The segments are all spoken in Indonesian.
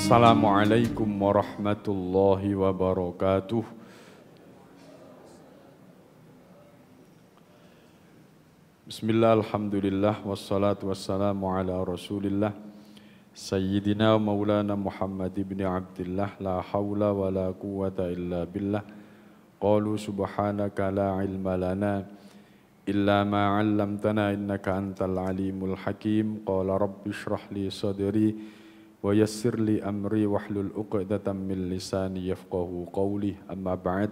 Assalamualaikum warahmatullahi wabarakatuh. Bismillah, alhamdulillah, wassalatu wassalamu ala rasulillah Sayyidina maulana Muhammad ibn Abdillah. La hawla wa la quwwata illa billah. Qalu subhanaka la ilma lana illa ma 'allamtana innaka antal alimul hakim. Qala rabbi shrah li sadri wa yassir li amri wahlul 'uqdatam min lisani yafqahu qawli. Amma ba'd.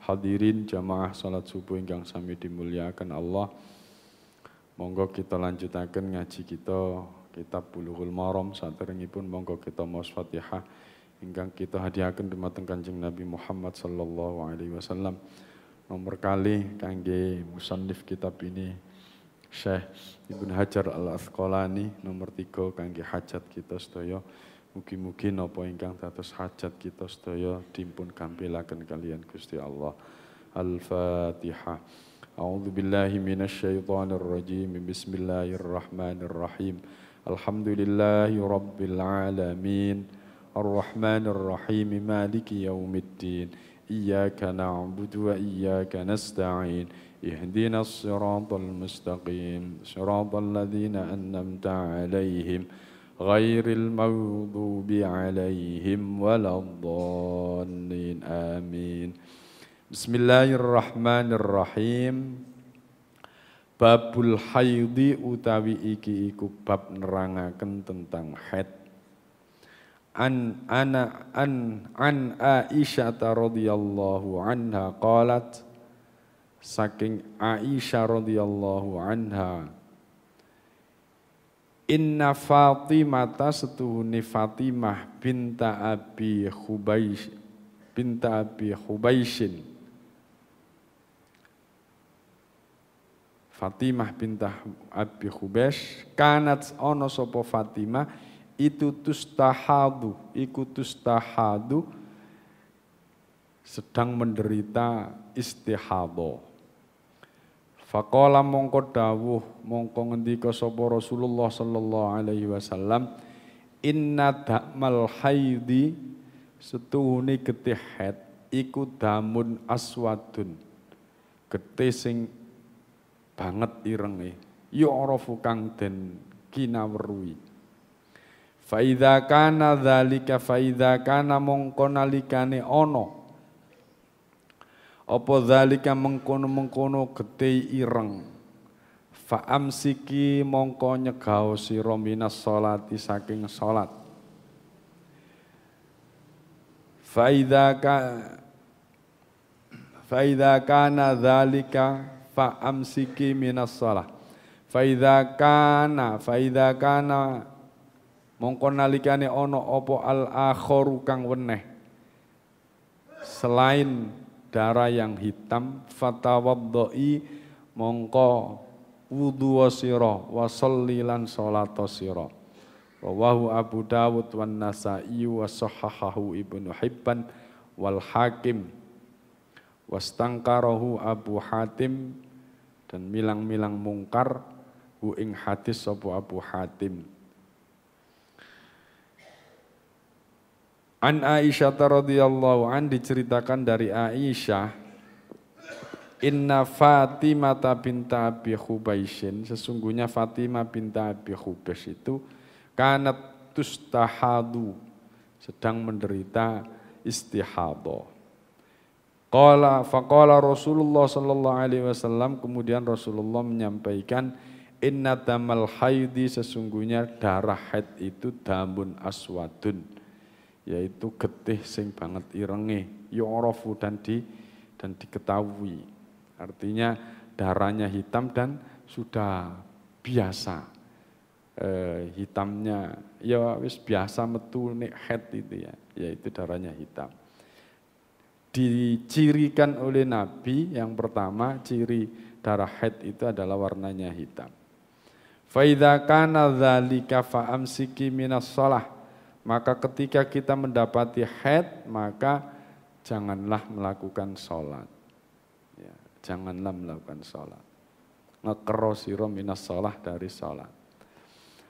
Hadirin jamaah salat subuh ingkang sami dimulyakaken Allah. Monggo kita lanjutaken ngaji kita kitab Bulughul Maram. Saderengipun monggo kita maos Fatihah ingkang kita hadiahaken dumateng Kanjeng Nabi Muhammad sallallahu alaihi wasallam. Nomor kali kangge musannif kitab ini Syekh Ibnu Hajar Al-Asqalani. Nomor 3 kangge hajat kita sedaya. Mugi-mugi napa ingkang dados hajat kita sedaya dipun gampilaken kalian Gusti Allah. Al-Fatihah. A'udzu billahi minasy syaithanir rajim. Bismillahirrahmanirrahim. Alhamdulillahi rabbil alamin. Arrahmanir rahim. Maliki yaumiddin. Iyyaka na'budu wa iyyaka nasta'in. Ihdinas siratal mustaqim. Siratal ladzina an'amta 'alaihim ghairil maghdubi 'alaihim waladdallin. Amin. Bismillahirrahmanirrahim. Babul haidi utawi iki iku bab nerangaken tentang haid. An Aisyah radhiyallahu anha qalat, saking Aisyah radhiyallahu anha, inna Fatimata setuhuni Fatimah binta Abi Hubaishin. Fatimah bintah Abi Hubeish kanat ono sopo Fatimah itu tustahadu sedang menderita istihadha. Faqala mongko dawuh mongko ngendika sapa Rasulullah sallallahu alaihi wasallam, inna da'mal haidi setuhune getih haid iku damun aswadun, getih sing banget irenge, yu'rafu kang den kinaweruhi. Fa idza kana dzalika mongko nalikane ana apa dzalika mengkono-mengkono getih ireng, fa amsiki mongko nyegah sira minas sholati saking salat. Fa idza kana dzalika fa amsiki minas shalah. Fa idza kana mongko nalikane ana apa al akharu kang weneh selain darah yang hitam, fatawaddai mongko wudu sira wa sholli lan salat sira. Rawahu Abu Dawud wan Nasa'i wa sahahahu Ibnu Hibban wal Hakim wastangkarahu Abu Hatim, dan milang-milang mungkar hu ing hadis sapa Abu Hatim. An Aisyah radhiyallahu an, diceritakan dari Aisyah, inna Fatimah binta Abi Hubaishin, sesungguhnya Fatimah binta Abi Hubeish itu kanat tustahadu, sedang menderita istihadha. Faqala Rasulullah sallallahu alaihi wasallam, kemudian Rasulullah menyampaikan, inna damal haidi, sesungguhnya darah haid itu damun aswadun, yaitu getih sing banget irenge, yu'rafu dan diketahui. Artinya darahnya hitam dan sudah biasa. Hitamnya ya wis biasa metu nek haid itu ya, yaitu darahnya hitam. Dicirikan oleh Nabi, yang pertama ciri darah haid itu adalah warnanya hitam. Fa idza kana dzalika fa amsiki minas shalah, maka ketika kita mendapati haid maka janganlah melakukan sholat. Ya, janganlah melakukan sholat. Ngekero sira minas shalah, dari sholat.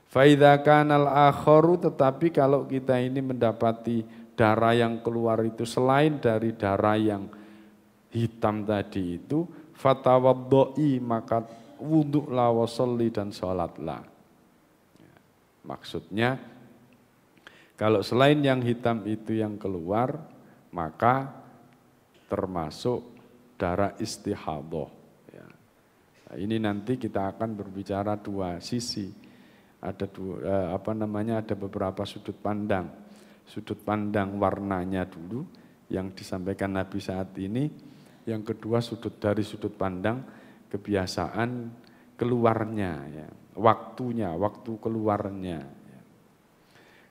Fa idza kanal akharu, tetapi kalau kita ini mendapati darah yang keluar itu selain dari darah yang hitam tadi itu, fatawaddoi, maka wudhulah wa sholli, dan sholatlah. Maksudnya kalau selain yang hitam itu yang keluar, maka termasuk darah istihadhah. Ya. Nah, ini nanti kita akan berbicara dua sisi. Ada ada beberapa sudut pandang. Sudut pandang warnanya dulu yang disampaikan Nabi saat ini. Yang kedua dari sudut pandang kebiasaan keluarnya, ya. Waktu keluarnya. Ya.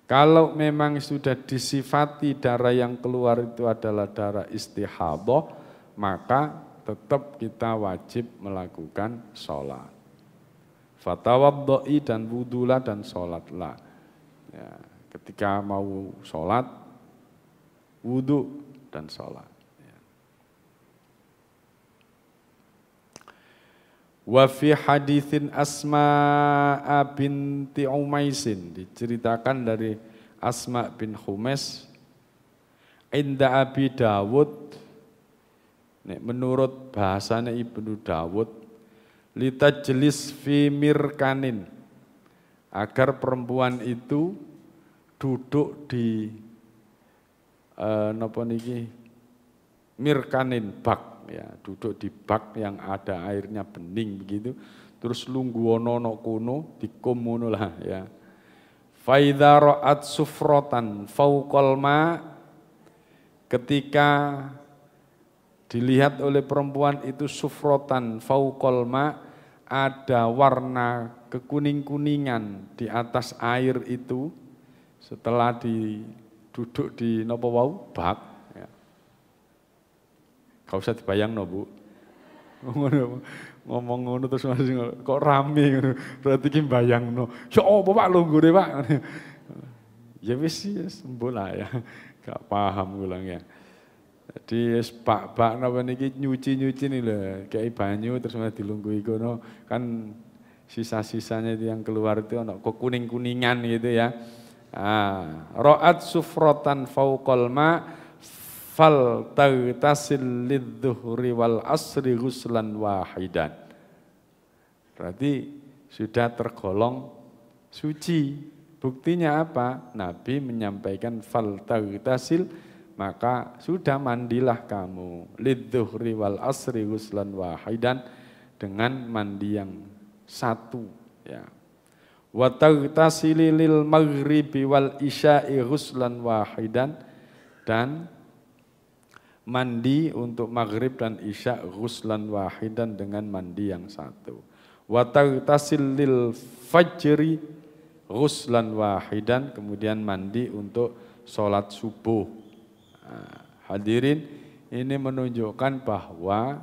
Kalau memang sudah disifati darah yang keluar itu adalah darah istihadhah, maka tetap kita wajib melakukan sholat. Fatawaddoi, dan wudulah, dan sholatlah. Ya, ketika mau sholat, wudu dan sholat. Ya. Wa fi haditsin Asma binti Umaisin, diceritakan dari Asma bin Humais, inda Abi Dawud, menurut bahasanya Ibnu Dawud, litajlis fi mirkanin, agar perempuan itu duduk di mirkanin, bak, ya, duduk di bak yang ada airnya bening begitu, terus lungguwono no kuno dikum ngono lah, ya. Fa idza ra'at sufratan fauqal ma, ketika dilihat oleh perempuan itu sufrotan fauqal ma, ada warna kekuning-kuningan di atas air itu setelah duduk di bak. Ya. Gak usah dibayang Bu. Ngomong ngono terus masih kok rame, berarti ki bayangno. Ya apa Pak longgone Pak. Ya wis sembola ya. Gak paham ulang ya. Jadi bak napa niki nyuci nih lho, kayak banyu terus malah dilungguhi kono, kan sisa-sisanya itu yang keluar itu ana kuning-kuningan gitu ya. Ra'at sufratan fauqal ma fal taghtasil lidzuhri wal asri ghuslan wahidan. Berarti sudah tergolong suci. Buktinya apa? Nabi menyampaikan fal taghtasil, maka sudah mandilah kamu lidzuhri wal asri ghuslan wahidan, dengan mandi yang satu, ya. Wa taghtasili lil maghribi wal isya'i ghuslan wahidan, dan mandi untuk maghrib dan isya ghuslan wahidan, dengan mandi yang satu. Wa taghtasil lil fajri ghuslan wahidan, kemudian mandi untuk sholat subuh. Hadirin, ini menunjukkan bahwa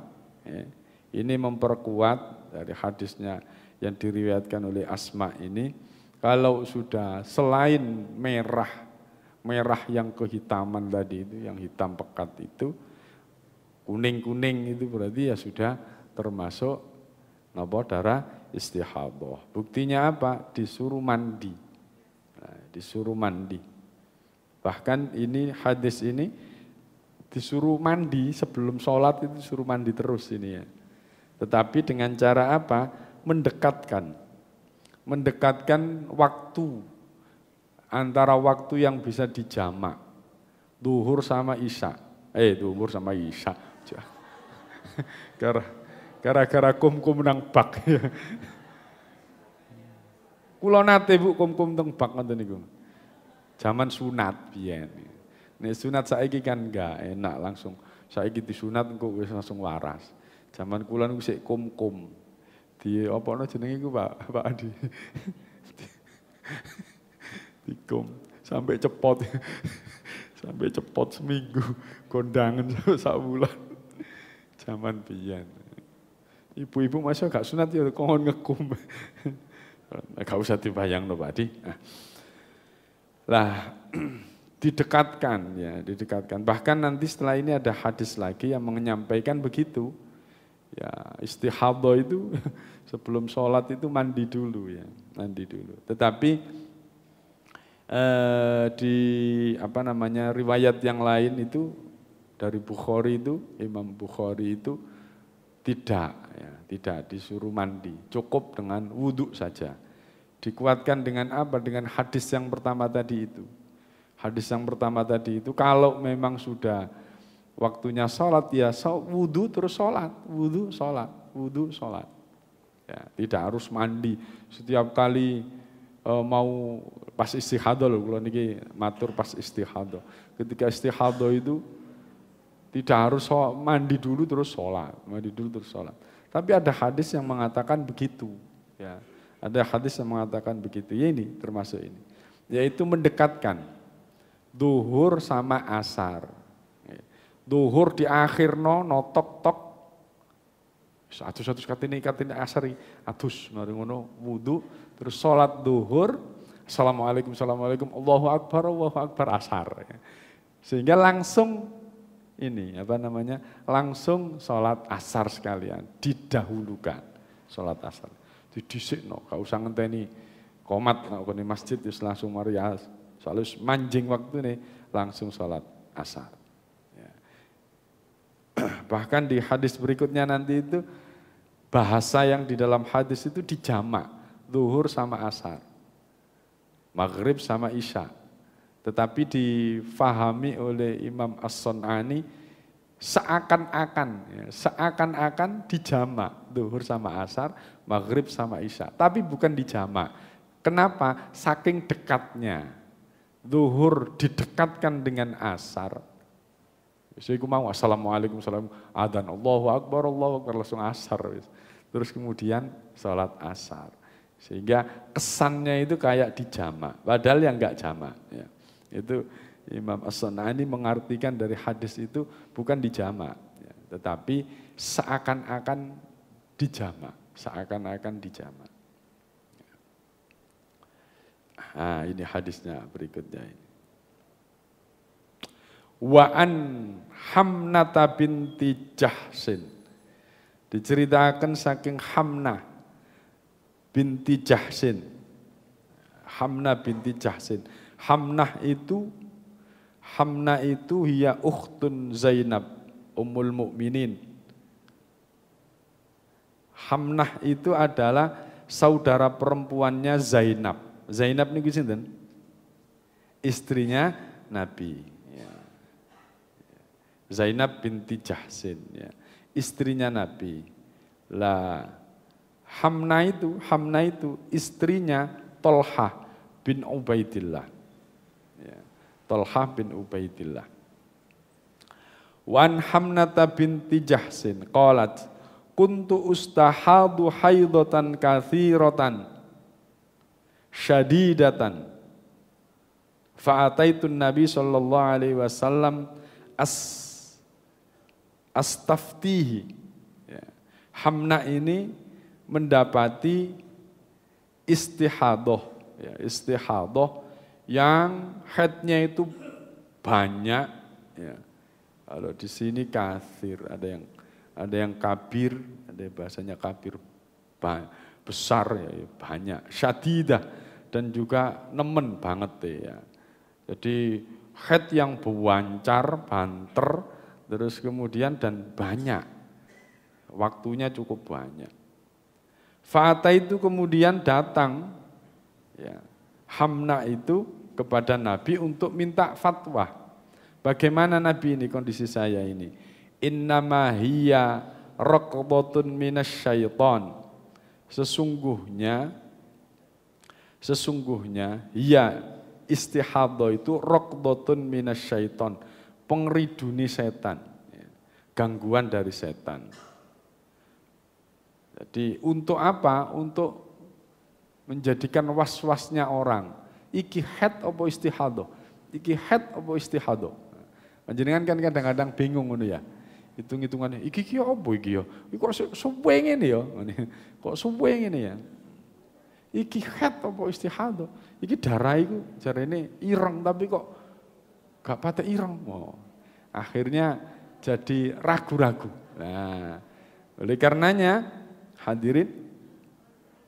ini memperkuat dari hadisnya yang diriwayatkan oleh Asma ini, kalau sudah selain merah yang kehitaman tadi itu, yang hitam pekat itu, kuning-kuning itu berarti ya sudah termasuk darah istihadhah. Buktinya apa? Disuruh mandi. Disuruh mandi. Bahkan ini hadis ini disuruh mandi sebelum sholat, itu disuruh mandi terus ini ya. Tetapi dengan cara apa? Mendekatkan waktu, antara waktu yang bisa dijamak, duhur sama isya. Duhur sama isya. Gara-gara kum-kum nang bak. Kula nate Bu kum-kum nang bak ngoten niku. Zaman sunat biyen. Nek sunat saiki kan enggak enak langsung. Saiki disunat engko wis langsung waras. Zaman kula niku sik kum-kum. Di opone jenenge iku Pak Adi. Dikum sampai cepot. Sampai cepot seminggu, kondangan sak bulan. Zaman biyen. Ibu-ibu masih gak sunat ya kon ngekum. Gak usah dibayangno Pak Adi. Lah didekatkan. Bahkan nanti setelah ini ada hadis lagi yang menyampaikan begitu. Ya, istihadhah itu sebelum sholat itu mandi dulu ya, mandi dulu. Tetapi di apa namanya riwayat yang lain itu dari Bukhari itu, Imam Bukhari itu tidak disuruh mandi, cukup dengan wudhu saja. Dikuatkan dengan apa? Dengan hadis yang pertama tadi itu. Hadis yang pertama tadi itu kalau memang sudah waktunya sholat ya wudhu terus sholat, wudhu sholat, wudhu sholat. Ya, tidak harus mandi setiap kali mau pas istihadhah loh, kalau niki matur pas istihadhah. Ketika istihadhah itu tidak harus mandi dulu terus sholat, mandi dulu terus sholat. Tapi ada hadis yang mengatakan begitu, ya. Ada hadis yang mengatakan begitu. Ya ini termasuk ini, yaitu mendekatkan duhur sama asar. Duhur di akhir no tok tok. Atus katine asari atus mari ngono wudu terus sholat duhur. Assalamualaikum Allahu akbar asar. Sehingga langsung ini apa namanya? Langsung sholat asar sekalian didahulukan sholat asar. Didisikno, gak usah ngenteni qomat nek di masjid wis langsung mari soalnya manjing waktune langsung sholat asar. Ya. Bahkan di hadis berikutnya nanti itu bahasa yang di dalam hadis itu dijamak, zuhur sama asar, maghrib sama isya. Tetapi difahami oleh Imam As-Sun'ani seakan-akan dijamak, zuhur sama asar, maghrib sama isya. Tapi bukan dijamak. Kenapa? Saking dekatnya. Zuhur didekatkan dengan asar. Saya mau assalamualaikum adzan Allahu akbar langsung asar. Terus kemudian sholat asar. Sehingga kesannya itu kayak dijamak. Padahal yang enggak jamak. Ya. Itu Imam As-Sun'ani mengartikan dari hadis itu bukan dijamak, ya, tetapi seakan-akan dijamak, Nah, ini hadisnya berikutnya ini. Wa an Hamnata binti Jahsin. Diceritakan saking Hamnah binti Jahsin. Hamnah binti Jahsin. Hamnah itu hiya ukhtun Zainab ummul mukminin. Hamnah itu adalah saudara perempuannya Zainab. Zainab niku sinten? Istrinya Nabi. Ya. Zainab binti Jahsin. Ya. Istrinya Nabi. Lah Hamnah itu istrinya Tolhah bin Ubaidillah. Tolhah bin Ubaidillah. Wan Hamnata binti Jahsin qalat kuntu ustahadu haidatan katsiratan syadidatan fa'ataitun Nabi sallallahu alaihi wasallam astaftihi. Hamna ini mendapati istihadhah, ya, istihadhah yang haidnya itu banyak, ya. Kalau di sini kathir, ada yang kabir, ada bahasanya kabir besar, ya, banyak, syadidah dan juga nemen banget ya. Jadi haid yang buancar, banter, terus kemudian dan banyak, waktunya cukup banyak. Fa'ata itu kemudian datang, ya. Hamna itu kepada Nabi untuk minta fatwa. Bagaimana Nabi ini kondisi saya ini? Innama hiya raqdatun minasyaiton. Sesungguhnya ya istihadhah itu raqdatun minasyaiton, pengriduni setan, gangguan dari setan. Jadi untuk apa? Untuk menjadikan was-wasnya orang. Iki haid apa istihadhah? Iki haid apa istihadhah? Panjenengan kan kadang-kadang bingung ngono ya. Hitung-hitungannya, iki apa iki ya? Iki kok suwe ngene ya? Kok suwe ngene ya? Iki haid apa istihadhah? Iki darah iku jarene ireng tapi kok gak patek ireng. Oh. Akhirnya jadi ragu-ragu. Nah, Oleh karenanya hadirin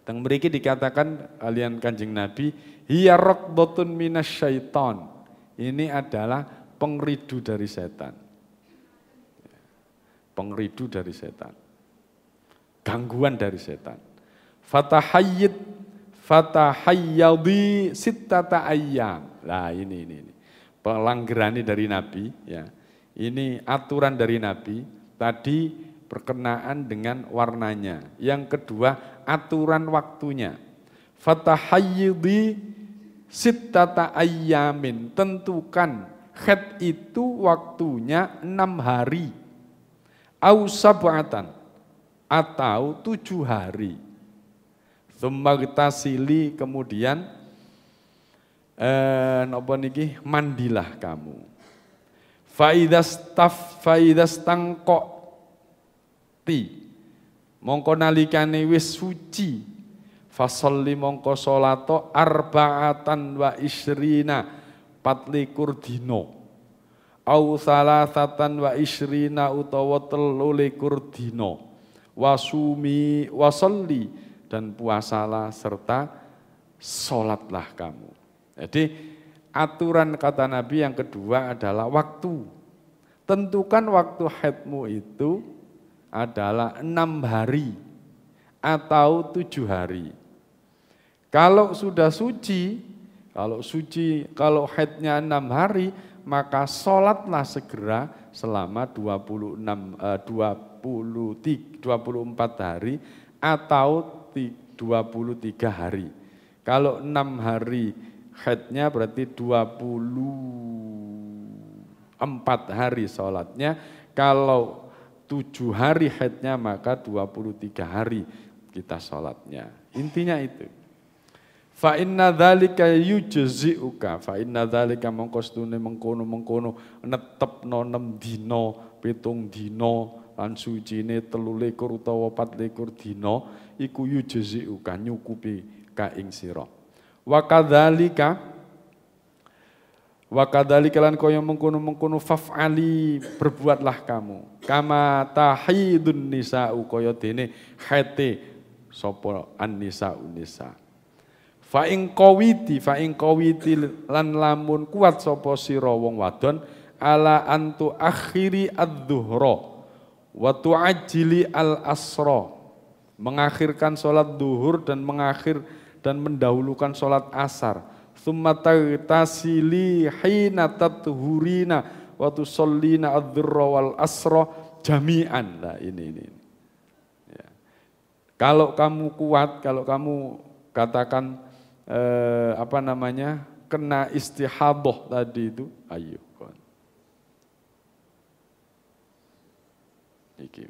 teng mriki dikatakan kalian Kanjeng Nabi hiya raqdatun minasyaiton. Ini adalah pengridu dari setan. Pengridu dari setan. Gangguan dari setan. Fatahayyadi sittata ayyam. Lah ini. Pelanggaran dari Nabi ya. Ini aturan dari Nabi. Tadi berkenaan dengan warnanya. Yang kedua, aturan waktunya. Fatahayyidi sittata ayyamin. Tentukan haid itu waktunya 6 hari. Au sab'atan atau 7 hari. Tsummaghtasili kemudian mandilah kamu. Faidastangko mongko nalikane wis suci fasolli mongko salato arba'atan wa isrina 24 dina au salasatan wa isrina utawa 23 dina wasumi wasolli dan puasalah serta salatlah kamu. Jadi aturan kata Nabi yang kedua adalah waktu. Tentukan waktu haidmu itu adalah 6 hari atau 7 hari. Kalau sudah suci, kalau haidnya 6 hari, maka sholatlah segera selama 24 hari atau 23 hari. Kalau 6 hari haidnya berarti 24 hari sholatnya, kalau 7 hari haidnya maka 23 hari kita sholatnya. Intinya itu. Fa inna dzalika yujzi'uka, fa inna dzalika mongko stune mengkono netepno 6 dina, 7 dina lan sucine 23 utawa 24 dina iku yujzi'uka nyukupi ka ing sira. Wa kadzalika lan kaya mengkono faf'ali berbuatlah kamu. Kama tahidun nisa'u kaya dene haite sapa an-nisa'un nisa. Fa ing qawiti lan lamun kuat sapa sira wong wadon ala antu akhiri adz-dzuhra wa tu'ajjili al-asra. Mengakhirkan salat zuhur dan mendahulukan salat asar. Tsumma taghtasili hina tathurina wa tusallina adz-dzurra wal asra jami'an. Nah, ini. Ya. Kalau kamu kuat, kalau kamu katakan kena istihadah tadi itu, ayo. Iki.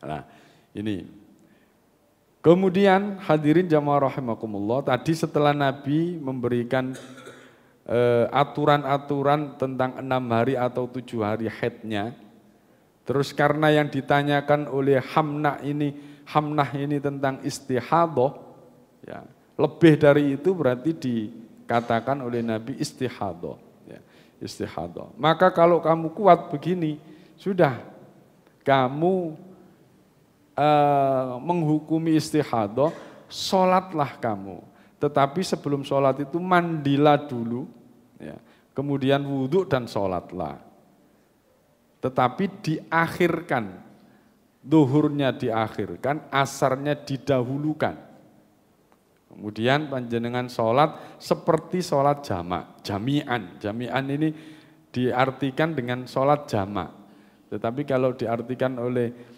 Nah, ini. Kemudian hadirin jamaah rahimakumullah, tadi setelah Nabi memberikan aturan-aturan tentang 6 hari atau 7 hari haidnya, terus karena yang ditanyakan oleh Hamnah ini tentang istihadah, ya, lebih dari itu berarti dikatakan oleh Nabi istihadah. Ya, istihadah. Maka kalau kamu kuat begini, sudah kamu menghukumi istihadah, sholatlah kamu. Tetapi sebelum sholat itu mandilah dulu, ya. Kemudian wudhu dan sholatlah. Tetapi diakhirkan, duhurnya diakhirkan, asarnya didahulukan. Kemudian panjenengan sholat seperti sholat jamak, jami'an. Jami'an ini diartikan dengan sholat jamak. Tetapi kalau diartikan oleh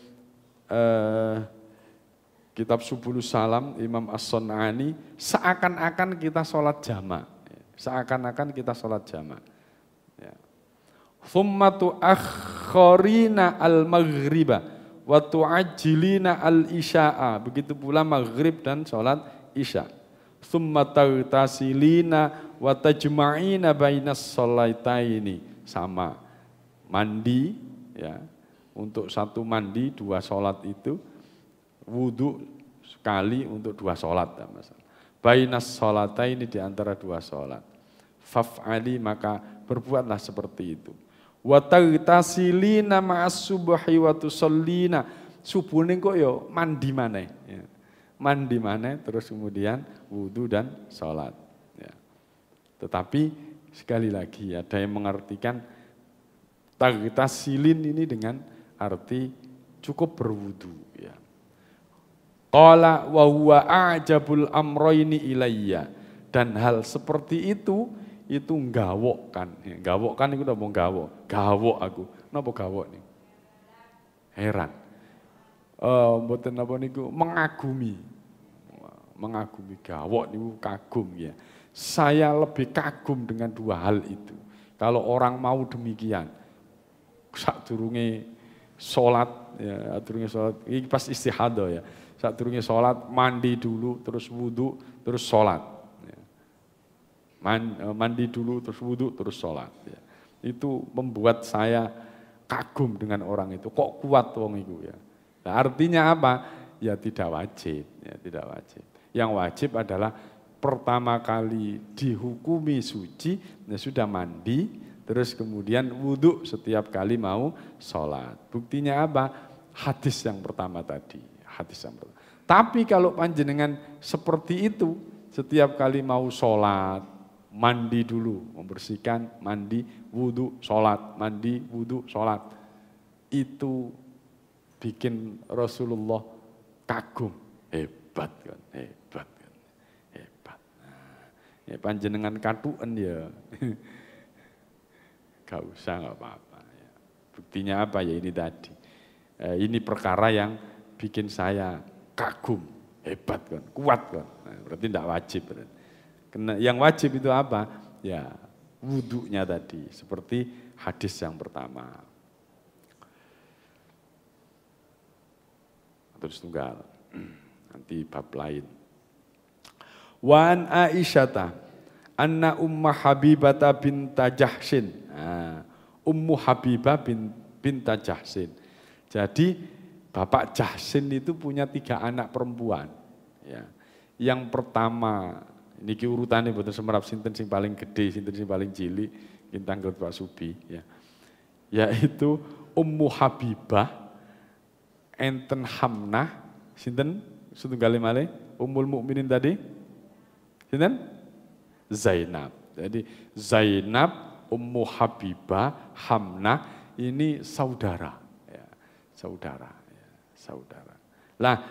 kitab Subulus Salam Imam As-Sun'ani, seakan-akan kita sholat jamak. Seakan-akan kita sholat jamak. Ya. Thumma tu'akhkharina al-maghriba wa tu'ajjilina al-isya'a. Begitu pula maghrib dan sholat isya. Thumma taghtasilina wa tajma'ina bainas sholaitaini. Sama. Mandi, ya. Untuk satu mandi 2 sholat itu, wudhu sekali untuk 2 sholat. Bainas sholataini di antara 2 sholat. faf'ali maka berbuatlah seperti itu. Wa taghtasilina ma'as subhi wa tusallina. Subuh ning kok ya mandi maneh. Ya. Mandi maneh terus kemudian wudu dan salat. Ya. Tetapi sekali lagi ada yang mengartikan taghtasilin ini dengan arti cukup berwudu. Ya. Qala wa huwa a'jabul amroini ilayya. Dan hal seperti itu nggawok kan. Gawok kan itu udah mau gawok. Gawok aku. Napa gawok nih? Heran. Mboten napa niku mengagumi. Mengagumi gawok niku kagum ya. Saya lebih kagum dengan dua hal itu. Kalau orang mau demikian, sadurunge salat ya, sadurunge salat iki pas istihadah ya. Sadurunge salat mandi dulu terus wudu terus salat. Ya. Mandi dulu terus wudu terus salat ya. Itu membuat saya kagum dengan orang itu. Kok kuat wong itu ya. Nah, artinya apa? Ya tidak wajib, ya tidak wajib. Yang wajib adalah pertama kali dihukumi suci, ya sudah mandi, terus kemudian wudhu setiap kali mau sholat. Buktinya apa? Hadis yang pertama tadi. Hadis yang pertama. Tapi kalau panjenengan seperti itu, setiap kali mau sholat, mandi dulu, membersihkan, mandi, wudhu, sholat, mandi, wudhu, sholat. Itu bikin Rasulullah kagum. Hebat kan, hebat kan, hebat. Nah, ya panjenengan katuen ya. Gak usah, gak apa-apa. Ya. Buktinya apa ya ini tadi. Ini perkara yang bikin saya kagum, hebat kan, kuat kan. Nah, berarti tidak wajib. Yang wajib itu apa? Ya wudunya tadi, seperti hadis yang pertama. Terus tunggal, nanti bab lain. Wan Aisyata, anna Ummu Habibata binta Jahsin. Nah, Ummu Habibah binta Jahsin. Jadi Bapak Jahsin itu punya 3 anak perempuan. Ya. Yang pertama, niki urutannya betul semerap sinten sing paling gede, sinten sing paling cilik, Bintang Pak Subi. Ya. Yaitu Ummu Habibah, enten Hamnah, sinten setunggal malih Ummul Mukminin tadi, sinten Zainab. Jadi Zainab, Ummu Habibah, Hamnah ini saudara, ya, saudara, ya, saudara. Lah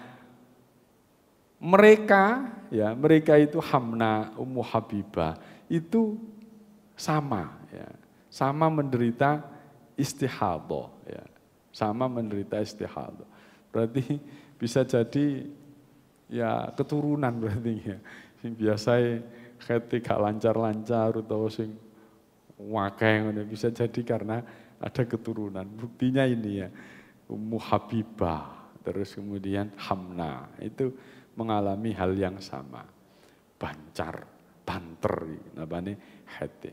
mereka itu Hamnah, Ummu Habibah itu sama, ya, sama menderita istihadah, ya, sama menderita istihadah. Berarti bisa jadi ya keturunan berarti ya. Sing biasa ketika lancar-lancar atau sing wakeng bisa jadi karena ada keturunan. Buktinya ini ya. Ummu Habibah terus kemudian Hamnah itu mengalami hal yang sama. Banter namanya hati.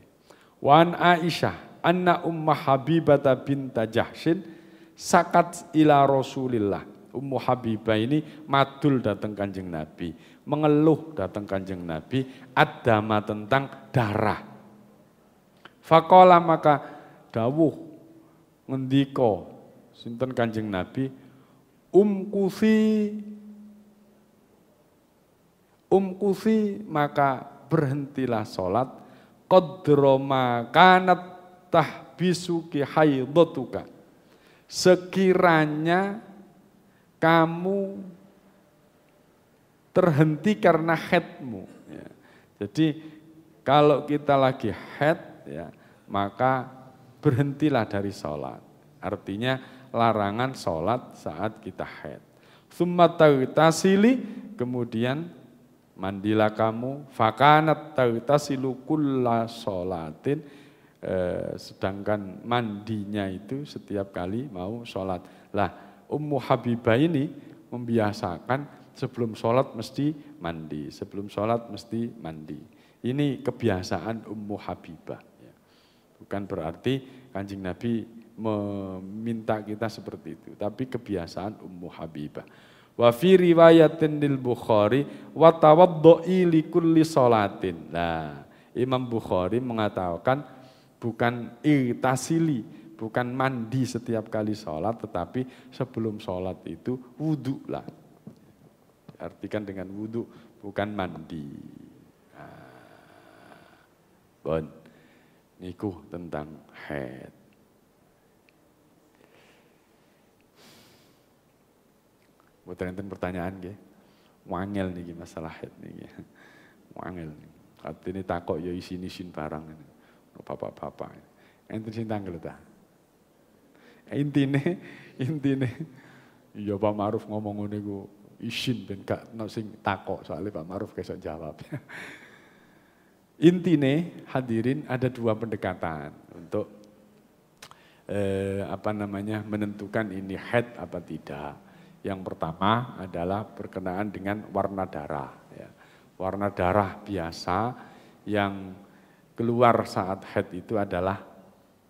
Wan Aisyah anna Ummu Habibah binta Jahsin sakat ila Rasulillah. Ummu Habibah ini madul datang Kanjeng Nabi, mengeluh datang Kanjeng Nabi, adama tentang darah. Faqala maka dawuh ngendika sinten Kanjeng Nabi, umkusi maka berhentilah salat qadra ma kanat tahbisuki haidatuka. Sekiranya kamu terhenti karena haidmu. Ya. Jadi kalau kita lagi haid, ya, maka berhentilah dari sholat. Artinya larangan sholat saat kita haid. Tsumma taghtasili, kemudian mandilah kamu. Fakanat taghtasilu kulla sholatin. Sedangkan mandinya itu setiap kali mau sholat. Lah, Ummu Habibah ini membiasakan sebelum sholat mesti mandi, sebelum sholat mesti mandi. Ini kebiasaan Ummu Habibah. Ya. Bukan berarti Kanjeng Nabi meminta kita seperti itu, tapi kebiasaan Ummu Habibah. Wa fi riwayatin lil Bukhari wa tawaddu'i li kulli sholatin. Nah, Imam Bukhari mengatakan bukan irtasili, bukan mandi setiap kali sholat, tetapi sebelum sholat itu wudhu lah. Artikan dengan wudhu, bukan mandi. Bon, niku tentang haid. Mboten enten pertanyaan nggih. Wangel niki masalah haid niki. Wangel. Artine takok ya isin-isin barang. Bapak-bapak. Enten sing tanggel ta? Intine ya Pak Ma'ruf ngomong ngene iku isin ben gak ono sing takok soalnya Pak Ma'ruf kesok jawab. Intine hadirin ada dua pendekatan untuk menentukan ini haid apa tidak. Yang pertama adalah berkenaan dengan warna darah. Ya. Warna darah biasa yang keluar saat haid itu adalah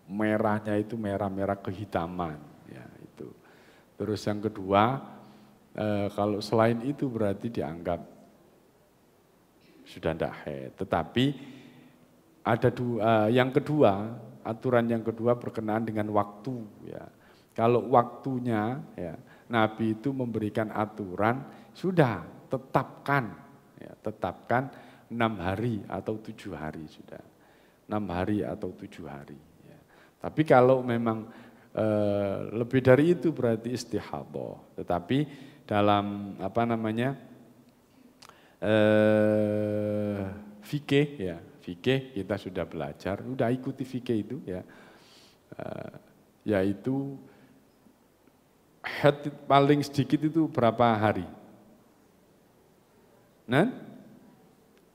merahnya itu merah-merah kehitaman. Ya, itu. Terus yang kedua, kalau selain itu berarti dianggap sudah tidak haid. Tetapi ada yang kedua, aturan yang kedua berkenaan dengan waktu. Ya. Kalau waktunya, ya, Nabi itu memberikan aturan, sudah tetapkan 6 hari atau 7 hari sudah. 6 hari atau 7 hari. Ya. Tapi kalau memang lebih dari itu berarti istihadhah. Tetapi dalam fikih ya, fikih kita sudah belajar, sudah ikuti fikih itu ya, yaitu haid paling sedikit itu berapa hari?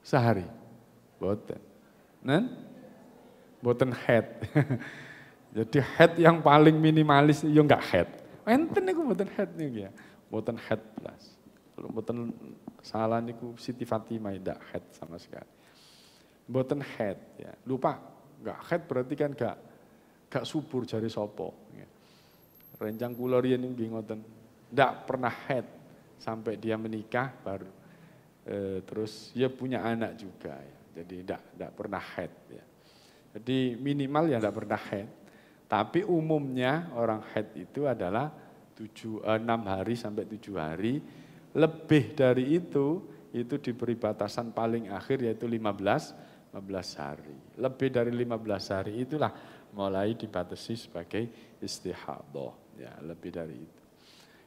Sehari. Boten haid. Jadi haid yang paling minimalis ya enggak haid. Enten niku boten haid niku ya. Boten haid plus. Kalau boten salah niku Siti Fatimah ndak haid sama sekali. Boten haid ya. Lupa enggak haid berarti kan enggak subur jari sapa ya. Rencang kula riyen nggih ngoten. Ndak pernah haid sampai dia menikah baru terus dia punya anak juga ya. Jadi ndak pernah haid ya. Jadi minimal ya ndak pernah haid. Tapi umumnya orang haid itu adalah 6 hari sampai 7 hari. Lebih dari itu diberi batasan paling akhir yaitu 15 hari. Lebih dari 15 hari itulah mulai dibatasi sebagai istihadhah. Ya, lebih dari itu.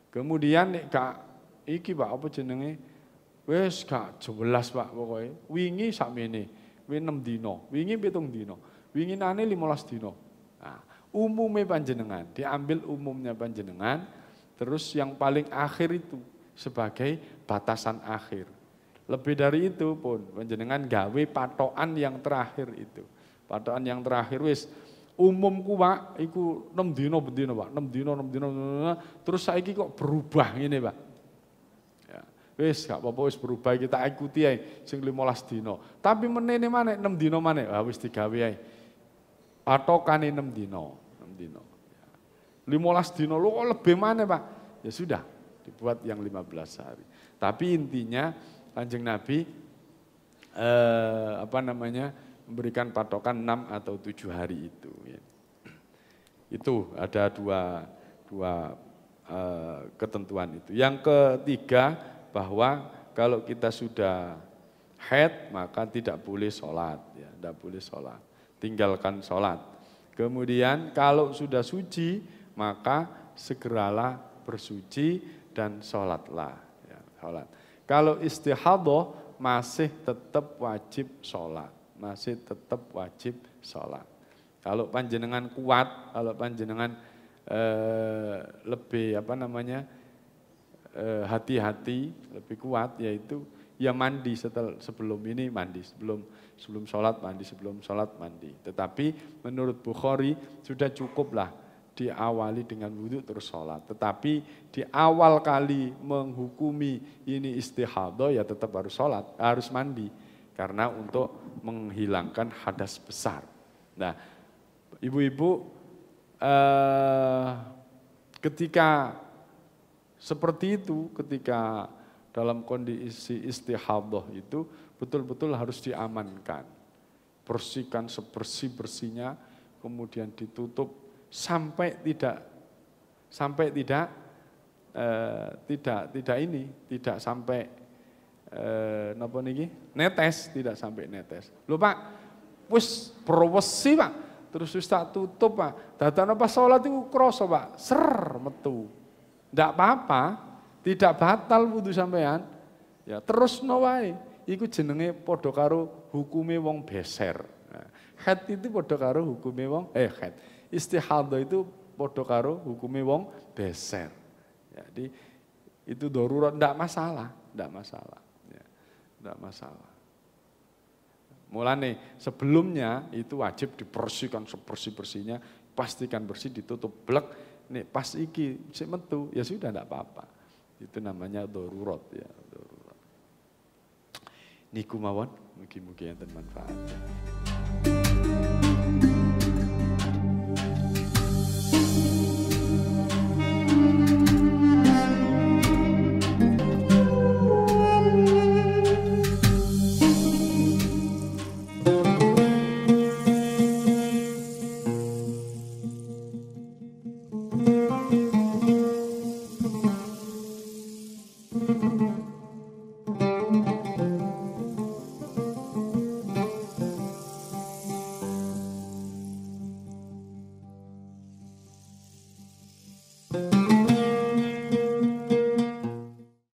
Kemudian nek Kak iki Pak apa jenenge? Wis gak jelas Pak pokoke. Wingi sakmene, wingi 6 dina, wingi 7 dina, winginane 15 dina. Nah, umumnya panjenengan, diambil umumnya panjenengan, terus yang paling akhir itu sebagai batasan akhir. Lebih dari itu pun panjenengan gawe patokan yang terakhir itu. Patokan yang terakhir wis umumku Pak, iku 6 dina bendina Pak, 6 dina, terus saiki kok berubah ngene Pak. Ya, wis gak apa-apa wis berubah kita ikuti ae sing 15 dina. Tapi menene maneh 6 dina maneh, wis digawe ae. Patokane 6 dina, 6 dina. Ya. 15 dina lho kok lebih maneh Pak. Ya sudah, dibuat yang 15 hari. Tapi intinya Kanjeng Nabi memberikan patokan 6 atau 7 hari itu. Ya. Itu ada dua ketentuan itu. Yang ketiga bahwa kalau kita sudah haid maka tidak boleh sholat, ya, tidak boleh sholat, tinggalkan sholat. Kemudian kalau sudah suci maka segeralah bersuci dan sholatlah. Ya, sholat. Kalau istihadhah masih tetap wajib sholat. Masih tetap wajib sholat. Kalau panjenengan kuat, kalau panjenengan lebih hati-hati, lebih kuat, yaitu ya mandi sebelum ini mandi, sebelum sholat mandi, sebelum sholat mandi. Tetapi menurut Bukhari sudah cukuplah diawali dengan wudhu terus sholat. Tetapi di awal kali menghukumi ini istihadhah ya tetap harus sholat, harus mandi. Karena untuk menghilangkan hadas besar. Nah, ibu-ibu ketika seperti itu, ketika dalam kondisi istihadhah itu betul-betul harus diamankan. bersihkan sebersih-bersihnya, kemudian ditutup sampai tidak sampai napa niki netes, tidak sampai netes. Lho Pak, wis berwesi Pak, terus wis tak tutup Pak. Dadane pas salat iku krasa Pak, ser metu. Ndak apa-apa, tidak batal wudu sampean. Ya terusno wae. Iku jenenge padha karo hukume wong beser. Nah, haid itu padha karo hukume wong haid. Istihadhah itu padha karo hukume wong beser. Jadi itu darurat, ndak masalah. Ya, ndak masalah. Mulane sebelumnya itu wajib dibersihkan sebersih-bersihnya, pastikan bersih, ditutup blek. Nih pas iki sik metu ya sudah ndak apa-apa. Itu namanya darurat ya, darurat. Niku mawon, mugi-mugi enten manfaatnya.